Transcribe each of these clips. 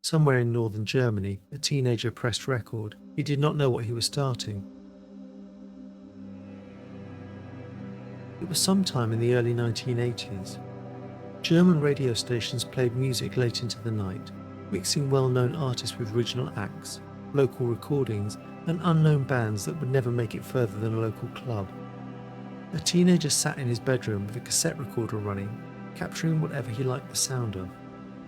Somewhere in northern Germany, a teenager pressed record. He did not know what he was starting. It was sometime in the early 1980s. German radio stations played music late into the night, mixing well-known artists with original acts, local recordings, and unknown bands that would never make it further than a local club. A teenager sat in his bedroom with a cassette recorder running, capturing whatever he liked the sound of.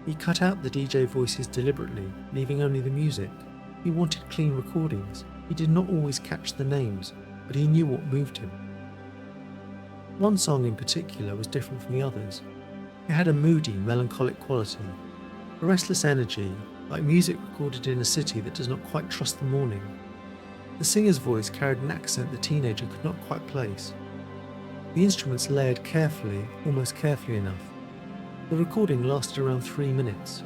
He cut out the DJ voices deliberately, leaving only the music. He wanted clean recordings. He did not always catch the names, but he knew what moved him. One song in particular was different from the others. It had a moody, melancholic quality, a restless energy, like music recorded in a city that does not quite trust the morning. The singer's voice carried an accent the teenager could not quite place. The instruments layered carefully, almost carefully enough. The recording lasted around 3 minutes.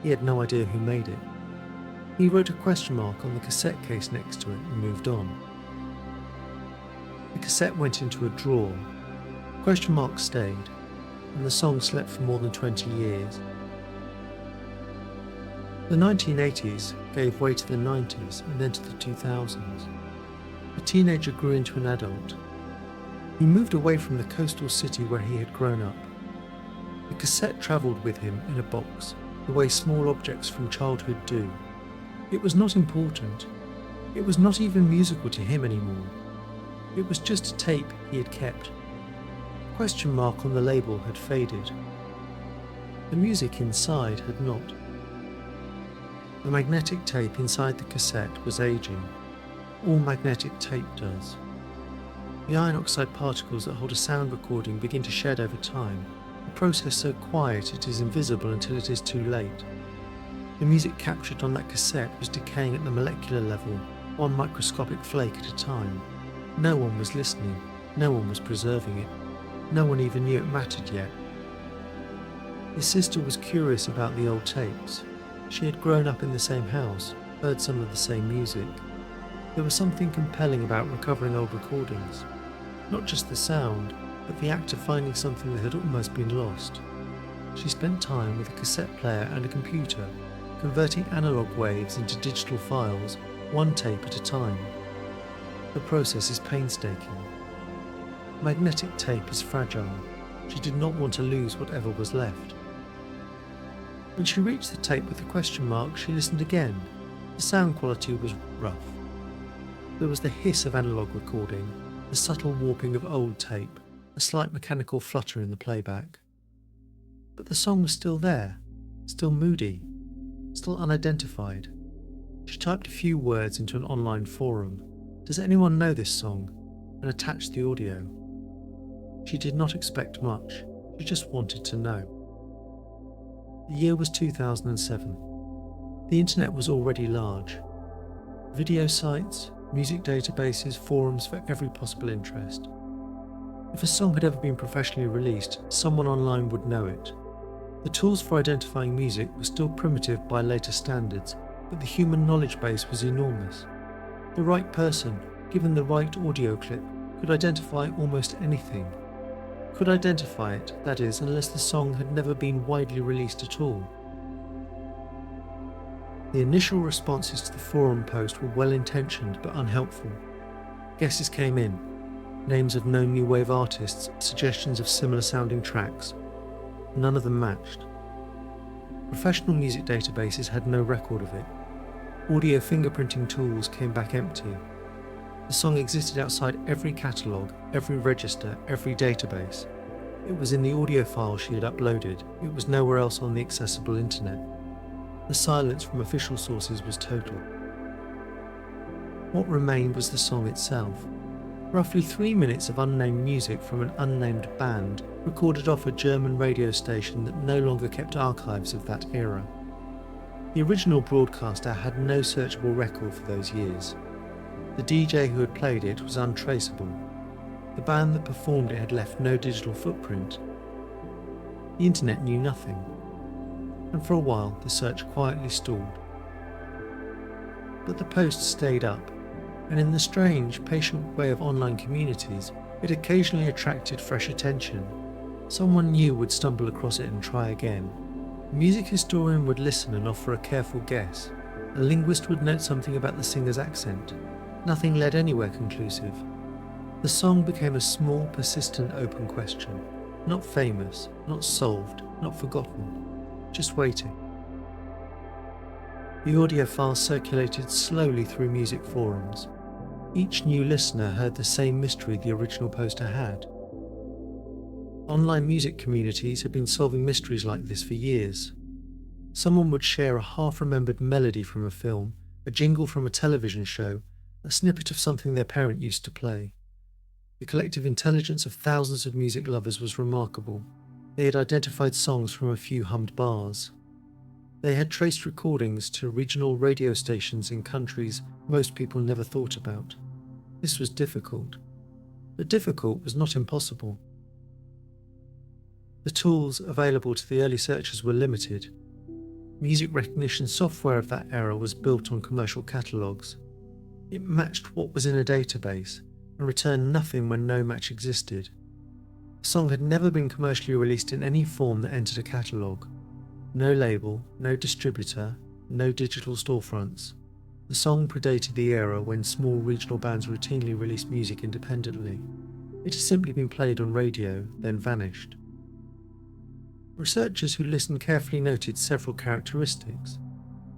He had no idea who made it. He wrote a question mark on the cassette case next to it and moved on. The cassette went into a drawer. Question mark stayed, and the song slept for more than 20 years. The 1980s gave way to the 90s and then to the 2000s. The teenager grew into an adult. He moved away from the coastal city where he had grown up. The cassette travelled with him in a box, the way small objects from childhood do. It was not important. It was not even musical to him anymore. It was just a tape he had kept. The question mark on the label had faded. The music inside had not. The magnetic tape inside the cassette was aging. All magnetic tape does. The iron oxide particles that hold a sound recording begin to shed over time, a process so quiet it is invisible until it is too late. The music captured on that cassette was decaying at the molecular level, one microscopic flake at a time. No one was listening, no one was preserving it, no one even knew it mattered yet. His sister was curious about the old tapes. She had grown up in the same house, heard some of the same music. There was something compelling about recovering old recordings. Not just the sound, but the act of finding something that had almost been lost. She spent time with a cassette player and a computer, converting analog waves into digital files, one tape at a time. The process is painstaking. Magnetic tape is fragile. She did not want to lose whatever was left. When she reached the tape with the question mark, she listened again. The sound quality was rough. There was the hiss of analog recording, the subtle warping of old tape, a slight mechanical flutter in the playback. But the song was still there, still moody, still unidentified. She typed a few words into an online forum. Does anyone know this song? And attached the audio. She did not expect much, she just wanted to know. The year was 2007. The internet was already large. Video sites, music databases, forums for every possible interest. If a song had ever been professionally released, someone online would know it. The tools for identifying music were still primitive by later standards, but the human knowledge base was enormous. The right person, given the right audio clip, could identify almost anything. Could identify it, that is, unless the song had never been widely released at all. The initial responses to the forum post were well-intentioned but unhelpful. Guesses came in, names of known new wave artists, suggestions of similar sounding tracks. None of them matched. Professional music databases had no record of it. Audio fingerprinting tools came back empty. The song existed outside every catalogue, every register, every database. It was in the audio file she had uploaded. It was nowhere else on the accessible internet. The silence from official sources was total. What remained was the song itself. Roughly 3 minutes of unnamed music from an unnamed band recorded off a German radio station that no longer kept archives of that era. The original broadcaster had no searchable record for those years. The DJ who had played it was untraceable. The band that performed it had left no digital footprint. The internet knew nothing. And for a while the search quietly stalled. But the post stayed up, and in the strange, patient way of online communities, it occasionally attracted fresh attention. Someone new would stumble across it and try again. A music historian would listen and offer a careful guess. A linguist would note something about the singer's accent. Nothing led anywhere conclusive. The song became a small, persistent open question. Not famous, not solved, not forgotten. Just waiting. The audio files circulated slowly through music forums. Each new listener heard the same mystery the original poster had. Online music communities had been solving mysteries like this for years. Someone would share a half-remembered melody from a film, a jingle from a television show, a snippet of something their parent used to play. The collective intelligence of thousands of music lovers was remarkable. They had identified songs from a few hummed bars. They had traced recordings to regional radio stations in countries most people never thought about. This was difficult, but difficult was not impossible. The tools available to the early searchers were limited. Music recognition software of that era was built on commercial catalogues. It matched what was in a database and returned nothing when no match existed. The song had never been commercially released in any form that entered a catalogue. No label, no distributor, no digital storefronts. The song predated the era when small regional bands routinely released music independently. It had simply been played on radio, then vanished. Researchers who listened carefully noted several characteristics.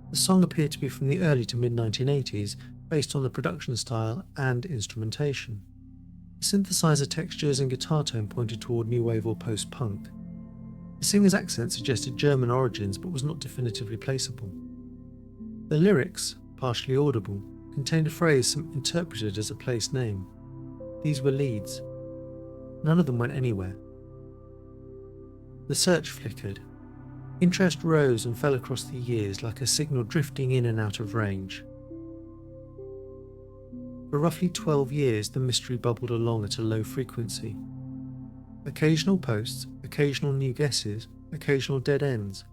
The song appeared to be from the early to mid-1980s, based on the production style and instrumentation. The synthesizer textures and guitar tone pointed toward new wave or post-punk. The singer's accent suggested German origins but was not definitively placeable. The lyrics, partially audible, contained a phrase interpreted as a place name. These were leads. None of them went anywhere. The search flickered. Interest rose and fell across the years like a signal drifting in and out of range. For roughly 12 years, the mystery bubbled along at a low frequency. Occasional posts, occasional new guesses, occasional dead ends.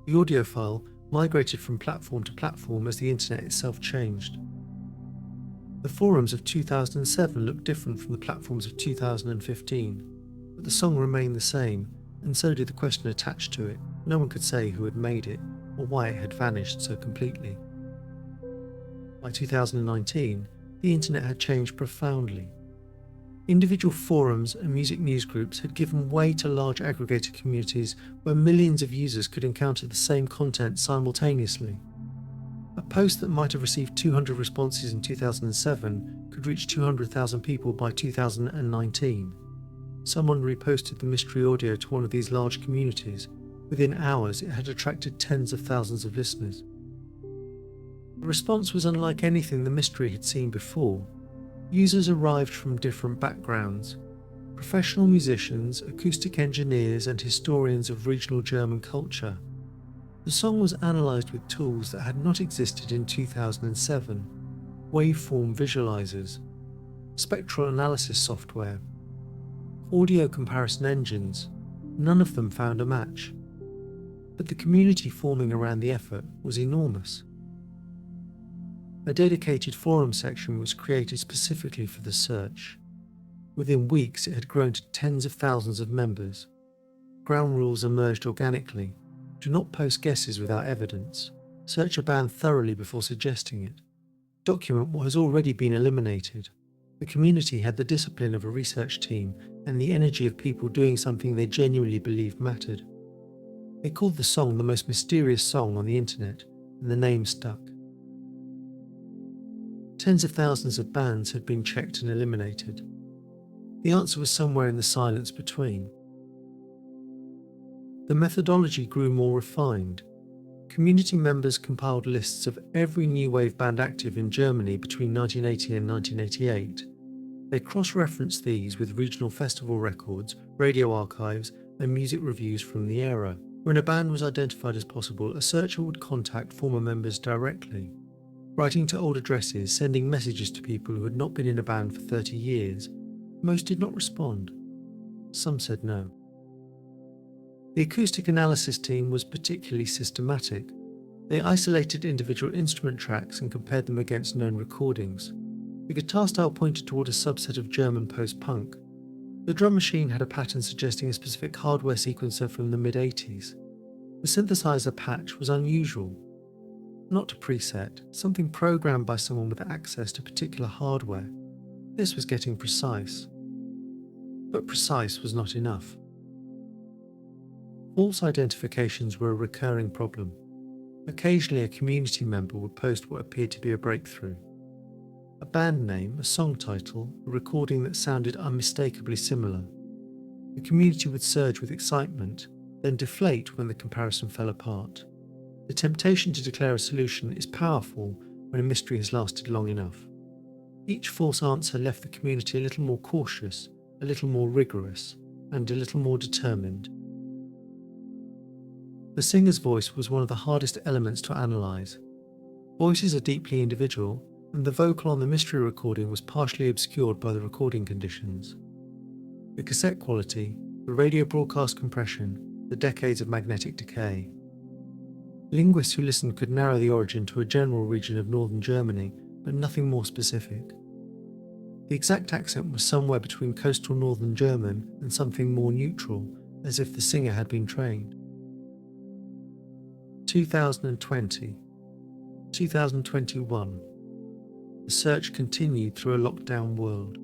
The audio file migrated from platform to platform as the internet itself changed. The forums of 2007 looked different from the platforms of 2015, but the song remained the same, and so did the question attached to it. No one could say who had made it, or why it had vanished so completely. By 2019, the internet had changed profoundly. Individual forums and music newsgroups had given way to large aggregated communities where millions of users could encounter the same content simultaneously. A post that might have received 200 responses in 2007 could reach 200,000 people by 2019. Someone reposted the mystery audio to one of these large communities. Within hours, it had attracted tens of thousands of listeners. The response was unlike anything the mystery had seen before. Users arrived from different backgrounds. Professional musicians, acoustic engineers, and historians of regional German culture. The song was analysed with tools that had not existed in 2007. Waveform visualizers, spectral analysis software, audio comparison engines. None of them found a match. But the community forming around the effort was enormous. A dedicated forum section was created specifically for the search. Within weeks, it had grown to tens of thousands of members. Ground rules emerged organically. Do not post guesses without evidence. Search a band thoroughly before suggesting it. Document what has already been eliminated. The community had the discipline of a research team and the energy of people doing something they genuinely believed mattered. They called the song the most mysterious song on the internet, and the name stuck. Tens of thousands of bands had been checked and eliminated. The answer was somewhere in the silence between. The methodology grew more refined. Community members compiled lists of every new wave band active in Germany between 1980 and 1988. They cross-referenced these with regional festival records, radio archives, and music reviews from the era. When a band was identified as possible, a searcher would contact former members directly, writing to old addresses, sending messages to people who had not been in a band for 30 years. Most did not respond. Some said no. The acoustic analysis team was particularly systematic. They isolated individual instrument tracks and compared them against known recordings. The guitar style pointed toward a subset of German post-punk. The drum machine had a pattern suggesting a specific hardware sequencer from the mid-80s. The The synthesizer patch was unusual. Not a preset, something programmed by someone with access to particular hardware. This was getting precise. But precise was not enough. False identifications were a recurring problem. Occasionally a community member would post what appeared to be a breakthrough. A band name, a song title, a recording that sounded unmistakably similar. The community would surge with excitement, then deflate when the comparison fell apart. The temptation to declare a solution is powerful when a mystery has lasted long enough. Each false answer left the community a little more cautious, a little more rigorous, and a little more determined. The singer's voice was one of the hardest elements to analyse. Voices are deeply individual, and the vocal on the mystery recording was partially obscured by the recording conditions. The cassette quality, the radio broadcast compression, the decades of magnetic decay. Linguists who listened could narrow the origin to a general region of northern Germany, but nothing more specific. The exact accent was somewhere between coastal northern German and something more neutral, as if the singer had been trained. 2020. 2021. The search continued through a lockdown world.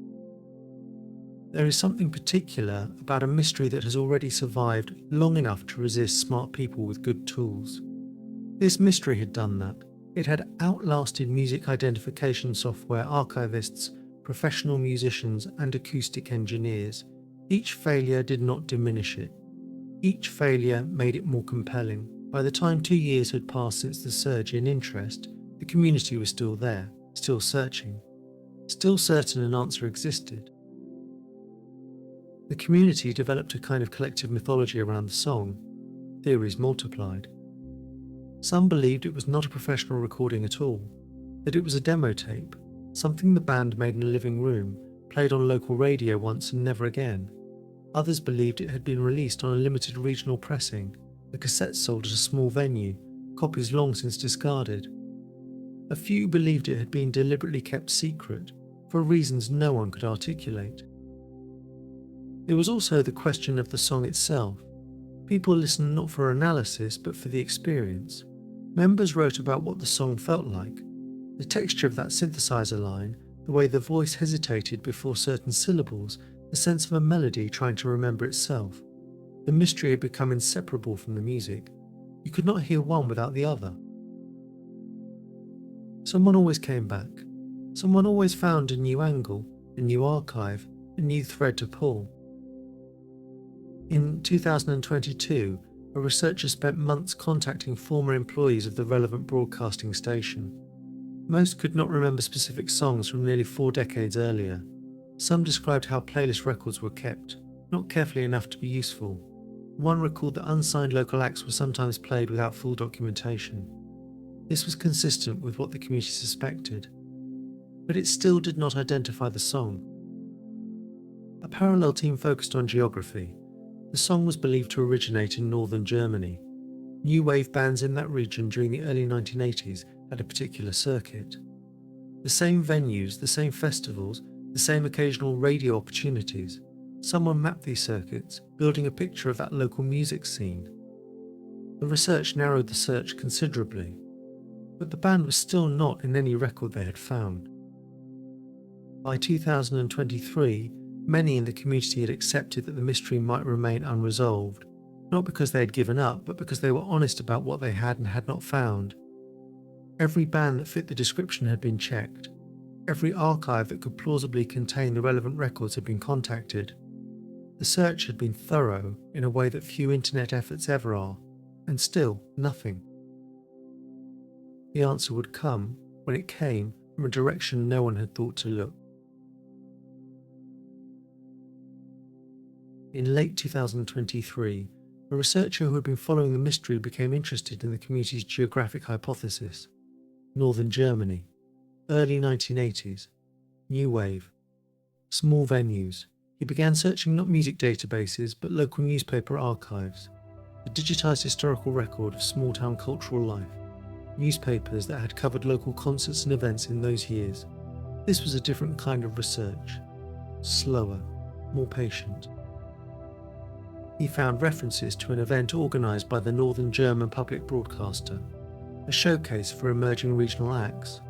There is something particular about a mystery that has already survived long enough to resist smart people with good tools. This mystery had done that. It had outlasted music identification software archivists, professional musicians, and acoustic engineers. Each failure did not diminish it. Each failure made it more compelling. By the time 2 years had passed since the surge in interest, the community was still there, still searching, still certain an answer existed. The community developed a kind of collective mythology around the song. Theories multiplied. Some believed it was not a professional recording at all, that it was a demo tape, something the band made in a living room, played on local radio once and never again. Others believed it had been released on a limited regional pressing, the cassette sold at a small venue, copies long since discarded. A few believed it had been deliberately kept secret, for reasons no one could articulate. There was also the question of the song itself. People listened not for analysis, but for the experience. Members wrote about what the song felt like, the texture of that synthesizer line, the way the voice hesitated before certain syllables, the sense of a melody trying to remember itself. The mystery had become inseparable from the music. You could not hear one without the other. Someone always came back. Someone always found a new angle, a new archive, a new thread to pull. In 2022, a researcher spent months contacting former employees of the relevant broadcasting station. Most could not remember specific songs from nearly 4 decades earlier. Some described how playlist records were kept, not carefully enough to be useful. One recalled that unsigned local acts were sometimes played without full documentation. This was consistent with what the community suspected, but it still did not identify the song. A parallel team focused on geography. The song was believed to originate in northern Germany. New wave bands in that region during the early 1980s had a particular circuit. The same venues, the same festivals, the same occasional radio opportunities. Someone mapped these circuits, building a picture of that local music scene. The research narrowed the search considerably, but the band was still not in any record they had found. By 2023, many in the community had accepted that the mystery might remain unresolved, not because they had given up, but because they were honest about what they had and had not found. Every band that fit the description had been checked. Every archive that could plausibly contain the relevant records had been contacted. The search had been thorough in a way that few internet efforts ever are, and still nothing. The answer would come, when it came, from a direction no one had thought to look. In late 2023, a researcher who had been following the mystery became interested in the community's geographic hypothesis. Northern Germany, early 1980s, new wave, small venues. He began searching not music databases, but local newspaper archives, a digitized historical record of small-town cultural life, newspapers that had covered local concerts and events in those years. This was a different kind of research, slower, more patient. He found references to an event organised by the Northern German public broadcaster, a showcase for emerging regional acts.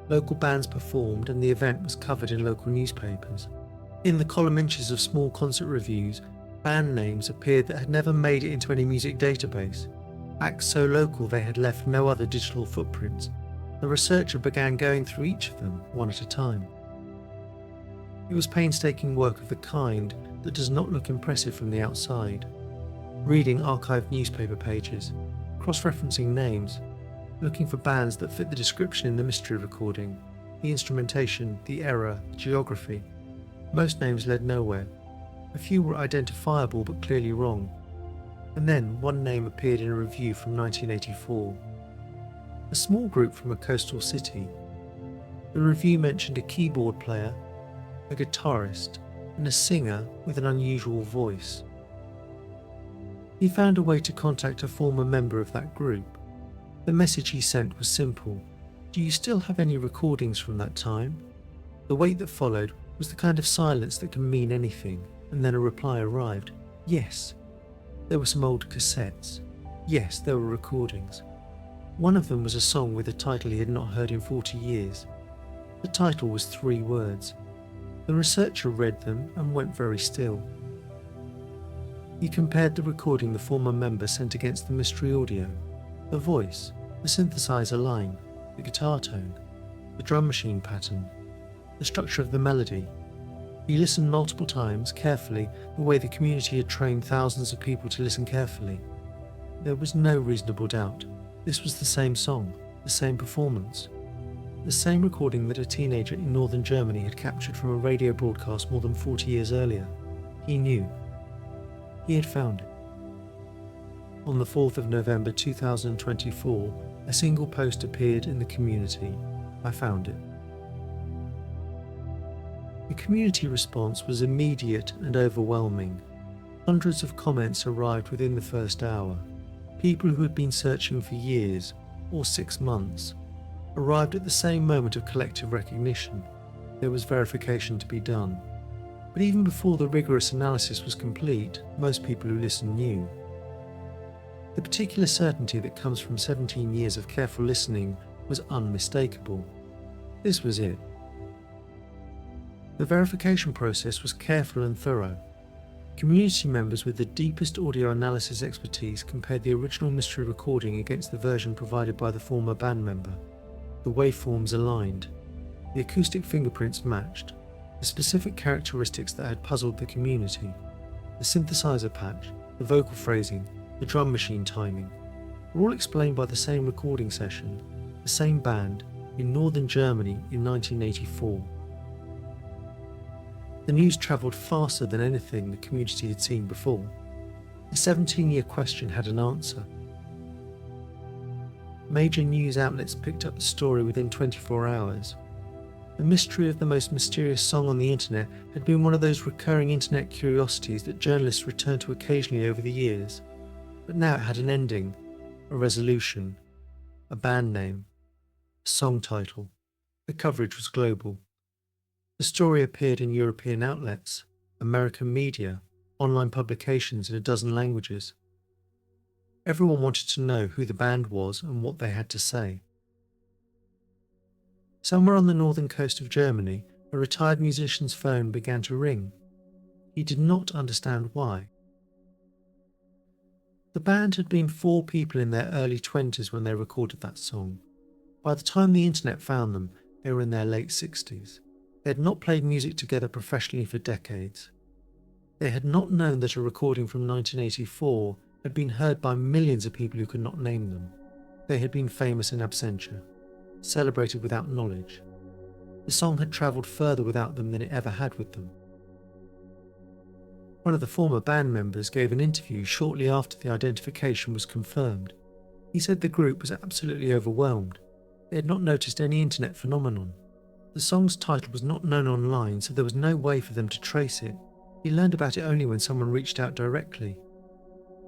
Local bands performed and the event was covered in local newspapers. In the column inches of small concert reviews, band names appeared that had never made it into any music database. Acts so local they had left no other digital footprints. The researcher began going through each of them, one at a time. It was painstaking work of the kind that does not look impressive from the outside. Reading archived newspaper pages, cross-referencing names, looking for bands that fit the description in the mystery recording, the instrumentation, the error, the geography. Most names led nowhere. A few were identifiable but clearly wrong. And then one name appeared in a review from 1984. A small group from a coastal city. The review mentioned a keyboard player, a guitarist, and a singer with an unusual voice. He found a way to contact a former member of that group. The message he sent was simple. "Do you still have any recordings from that time?" The wait that followed was the kind of silence that can mean anything, and then a reply arrived. Yes. There were some old cassettes. Yes, there were recordings. One of them was a song with a title he had not heard in 40 years. The title was 3 words. The researcher read them and went very still. He compared the recording the former member sent against the mystery audio, the voice, the synthesizer line, the guitar tone, the drum machine pattern, the structure of the melody. He listened multiple times, carefully, the way the community had trained thousands of people to listen carefully. There was no reasonable doubt. This was the same song, the same performance. The same recording that a teenager in northern Germany had captured from a radio broadcast more than 40 years earlier. He knew. He had found it. On the 4th of November 2024, a single post appeared in the community. I found it. The community response was immediate and overwhelming. Hundreds of comments arrived within the first hour. People who had been searching for years, or 6 months, arrived at the same moment of collective recognition. There was verification to be done. But even before the rigorous analysis was complete, most people who listened knew. The particular certainty that comes from 17 years of careful listening was unmistakable. This was it. The verification process was careful and thorough. Community members with the deepest audio analysis expertise compared the original mystery recording against the version provided by the former band member. The waveforms aligned. The acoustic fingerprints matched. The specific characteristics that had puzzled the community. The synthesizer patch, the vocal phrasing, the drum machine timing, were all explained by the same recording session, the same band, in northern Germany in 1984. The news travelled faster than anything the community had seen before. The 17-year question had an answer. Major news outlets picked up the story within 24 hours. The mystery of the most mysterious song on the internet had been one of those recurring internet curiosities that journalists return to occasionally over the years. But now it had an ending, a resolution, a band name, a song title. The coverage was global. The story appeared in European outlets, American media, online publications in a dozen languages. Everyone wanted to know who the band was and what they had to say. Somewhere on the northern coast of Germany, a retired musician's phone began to ring. He did not understand why. The band had been 4 people in their early 20s when they recorded that song. By the time the internet found them, they were in their late 60s. They had not played music together professionally for decades. They had not known that a recording from 1984 had been heard by millions of people who could not name them. They had been famous in absentia, celebrated without knowledge. The song had travelled further without them than it ever had with them. One of the former band members gave an interview shortly after the identification was confirmed. He said the group was absolutely overwhelmed. They had not noticed any internet phenomenon. The song's title was not known online, so there was no way for them to trace it. He learned about it only when someone reached out directly.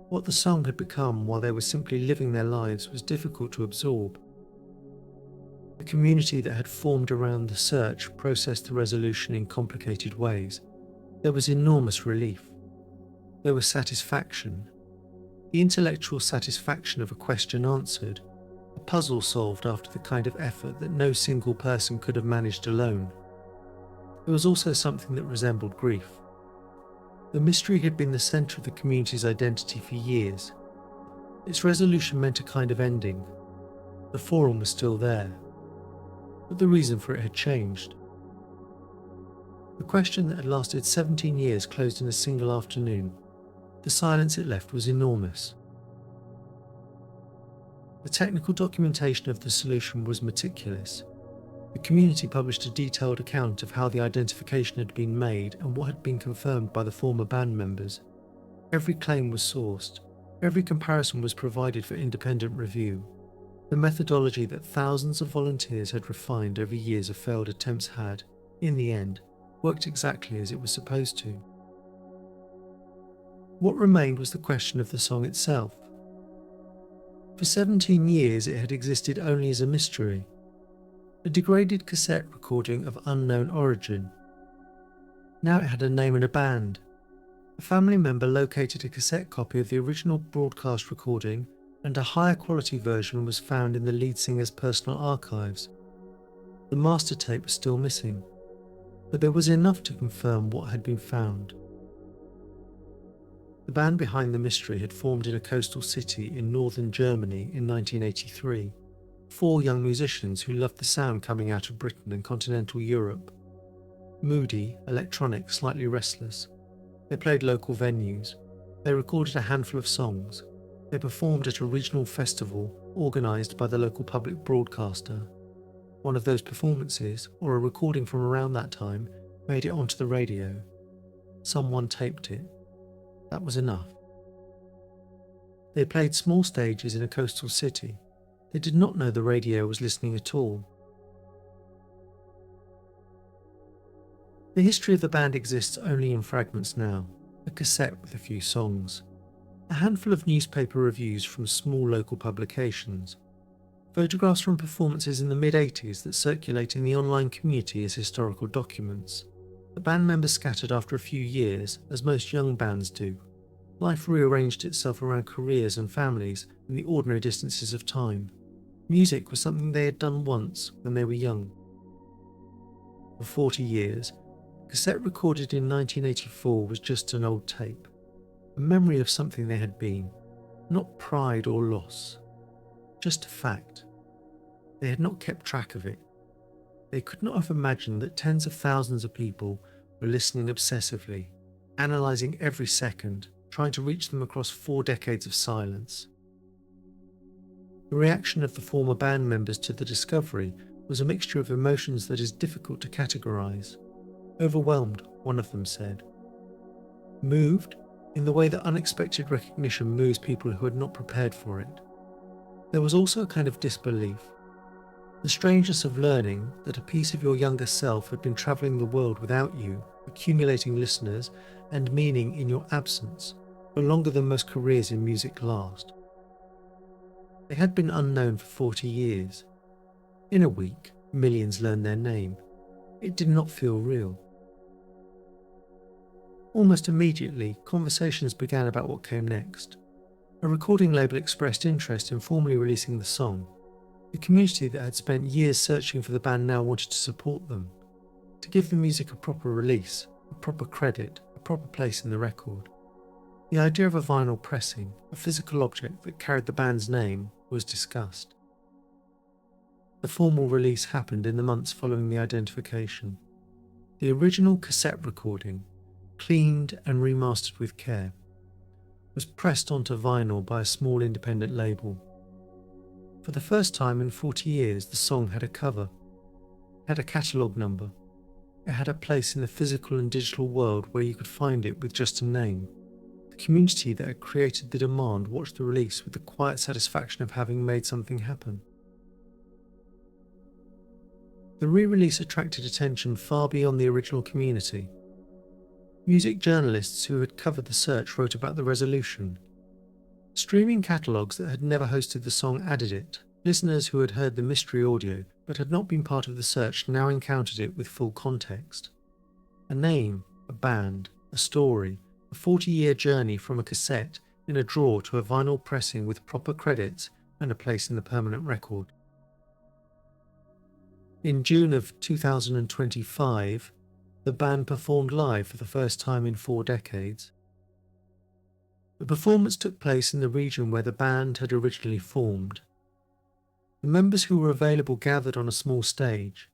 What the song had become while they were simply living their lives was difficult to absorb. The community that had formed around the search processed the resolution in complicated ways. There was enormous relief. There was satisfaction, the intellectual satisfaction of a question answered, a puzzle solved after the kind of effort that no single person could have managed alone. There was also something that resembled grief. The mystery had been the centre of the community's identity for years. Its resolution meant a kind of ending. The forum was still there, but the reason for it had changed. The question that had lasted 17 years closed in a single afternoon. The silence it left was enormous. The technical documentation of the solution was meticulous. The community published a detailed account of how the identification had been made and what had been confirmed by the former band members. Every claim was sourced. Every comparison was provided for independent review. The methodology that thousands of volunteers had refined over years of failed attempts had, in the end, worked exactly as it was supposed to. What remained was the question of the song itself. For 17 years it had existed only as a mystery, a degraded cassette recording of unknown origin. Now it had a name and a band. A family member located a cassette copy of the original broadcast recording, and a higher quality version was found in the lead singer's personal archives. The master tape was still missing, but there was enough to confirm what had been found. The band behind the mystery had formed in a coastal city in northern Germany in 1983. 4 young musicians who loved the sound coming out of Britain and continental Europe. Moody, electronic, slightly restless. They played local venues. They recorded a handful of songs. They performed at a regional festival organised by the local public broadcaster. One of those performances, or a recording from around that time, made it onto the radio. Someone taped it. That was enough. They played small stages in a coastal city. They did not know the radio was listening at all. The history of the band exists only in fragments now, a cassette with a few songs, a handful of newspaper reviews from small local publications, photographs from performances in the mid-80s that circulate in the online community as historical documents. The band members scattered after a few years, as most young bands do. Life rearranged itself around careers and families in the ordinary distances of time. Music was something they had done once when they were young. For 40 years, a cassette recorded in 1984 was just an old tape, a memory of something they had been, not pride or loss, just a fact. They had not kept track of it. They could not have imagined that tens of thousands of people were listening obsessively, analysing every second, trying to reach them across 4 decades of silence. The reaction of the former band members to the discovery was a mixture of emotions that is difficult to categorise. Overwhelmed, one of them said. Moved, in the way that unexpected recognition moves people who had not prepared for it. There was also a kind of disbelief. The strangeness of learning that a piece of your younger self had been travelling the world without you, accumulating listeners and meaning in your absence, for longer than most careers in music last. They had been unknown for 40 years. In a week, millions learned their name. It did not feel real. Almost immediately, conversations began about what came next. A recording label expressed interest in formally releasing the song. The community that had spent years searching for the band now wanted to support them, to give the music a proper release, a proper credit, a proper place in the record. The idea of a vinyl pressing, a physical object that carried the band's name, was discussed. The formal release happened in the months following the identification. The original cassette recording, cleaned and remastered with care, was pressed onto vinyl by a small independent label. For the first time in 40 years, the song had a cover. It had a catalogue number. It had a place in the physical and digital world where you could find it with just a name. The community that had created the demand watched the release with the quiet satisfaction of having made something happen. The re-release attracted attention far beyond the original community. Music journalists who had covered the search wrote about the resolution. Streaming catalogues that had never hosted the song added it. Listeners who had heard the mystery audio but had not been part of the search now encountered it with full context. A name, a band, a story, a 40-year journey from a cassette in a drawer to a vinyl pressing with proper credits and a place in the permanent record. In June of 2025, the band performed live for the first time in 4 decades. The performance took place in the region where the band had originally formed. The members who were available gathered on a small stage.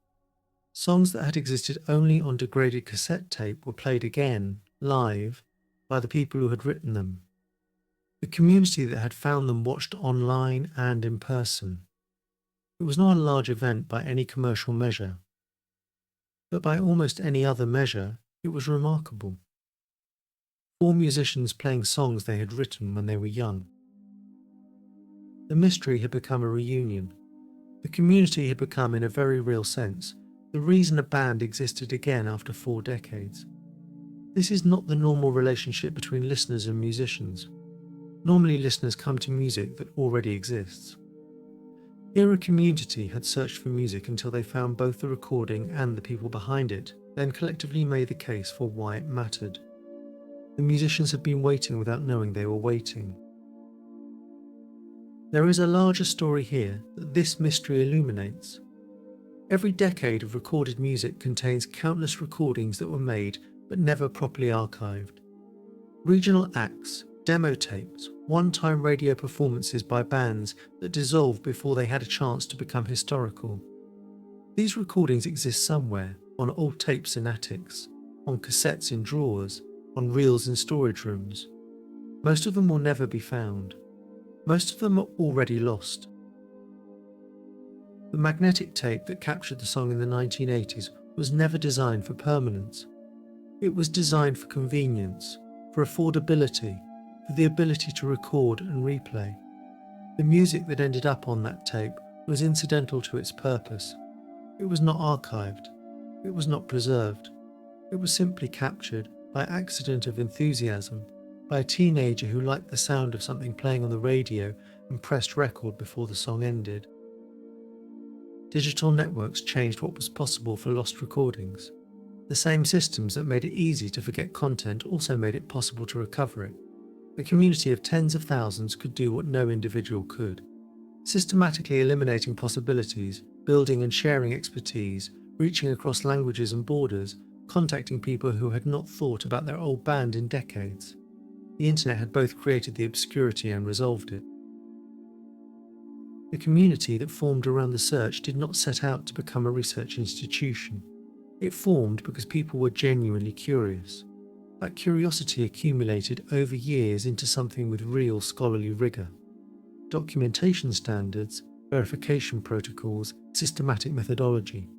Songs that had existed only on degraded cassette tape were played again, live, by the people who had written them. The community that had found them watched online and in person. It was not a large event by any commercial measure, but by almost any other measure, it was remarkable. 4 musicians playing songs they had written when they were young. The mystery had become a reunion. The community had become, in a very real sense, the reason a band existed again after 4 decades. This is not the normal relationship between listeners and musicians. Normally listeners come to music that already exists. Here a community had searched for music until they found both the recording and the people behind it, then collectively made the case for why it mattered. The musicians had been waiting without knowing they were waiting. There is a larger story here that this mystery illuminates. Every decade of recorded music contains countless recordings that were made but never properly archived. Regional acts, demo tapes, one-time radio performances by bands that dissolved before they had a chance to become historical. These recordings exist somewhere, on old tapes in attics, on cassettes in drawers, on reels in storage rooms. Most of them will never be found. Most of them are already lost. The magnetic tape that captured the song in the 1980s was never designed for permanence. It was designed for convenience, for affordability, for the ability to record and replay. The music that ended up on that tape was incidental to its purpose. It was not archived. It was not preserved. It was simply captured by accident of enthusiasm, by a teenager who liked the sound of something playing on the radio and pressed record before the song ended. Digital networks changed what was possible for lost recordings. The same systems that made it easy to forget content also made it possible to recover it. A community of tens of thousands could do what no individual could. Systematically eliminating possibilities, building and sharing expertise, reaching across languages and borders, contacting people who had not thought about their old band in decades. The internet had both created the obscurity and resolved it. The community that formed around the search did not set out to become a research institution. It formed because people were genuinely curious. That curiosity accumulated over years into something with real scholarly rigour. Documentation standards, verification protocols, systematic methodology.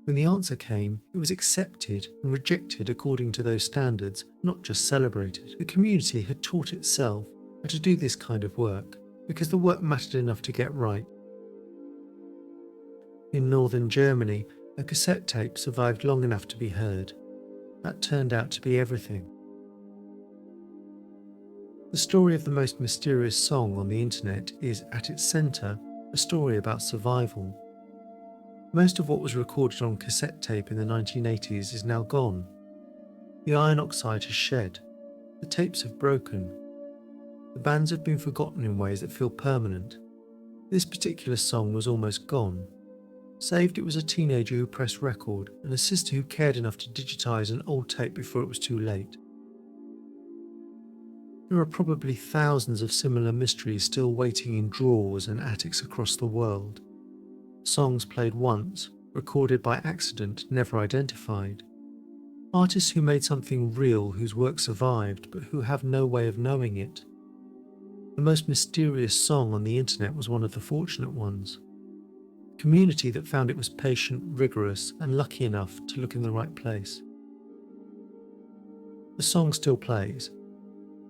When the answer came, it was accepted and rejected according to those standards, not just celebrated. The community had taught itself how to do this kind of work, because the work mattered enough to get right. In northern Germany, a cassette tape survived long enough to be heard. That turned out to be everything. The story of the most mysterious song on the internet is, at its centre, a story about survival. Most of what was recorded on cassette tape in the 1980s is now gone. The iron oxide has shed. The tapes have broken. The bands have been forgotten in ways that feel permanent. This particular song was almost gone. Saved, it was a teenager who pressed record and a sister who cared enough to digitise an old tape before it was too late. There are probably thousands of similar mysteries still waiting in drawers and attics across the world. Songs played once, recorded by accident, never identified. Artists who made something real whose work survived but who have no way of knowing it. The most mysterious song on the internet was one of the fortunate ones. A community that found it was patient, rigorous and lucky enough to look in the right place. The song still plays.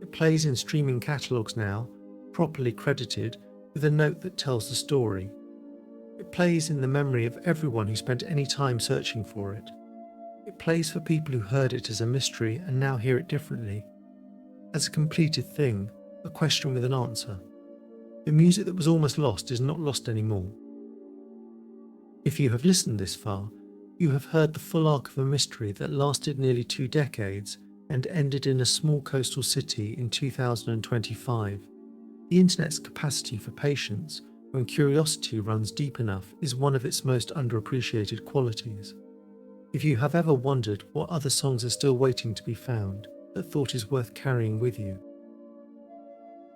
It plays in streaming catalogues now, properly credited, with a note that tells the story. It plays in the memory of everyone who spent any time searching for it. It plays for people who heard it as a mystery and now hear it differently. As a completed thing, a question with an answer. The music that was almost lost is not lost anymore. If you have listened this far, you have heard the full arc of a mystery that lasted nearly 2 decades and ended in a small coastal city in 2025, the internet's capacity for patience, when curiosity runs deep enough, is one of its most underappreciated qualities. If you have ever wondered what other songs are still waiting to be found that thought is worth carrying with you,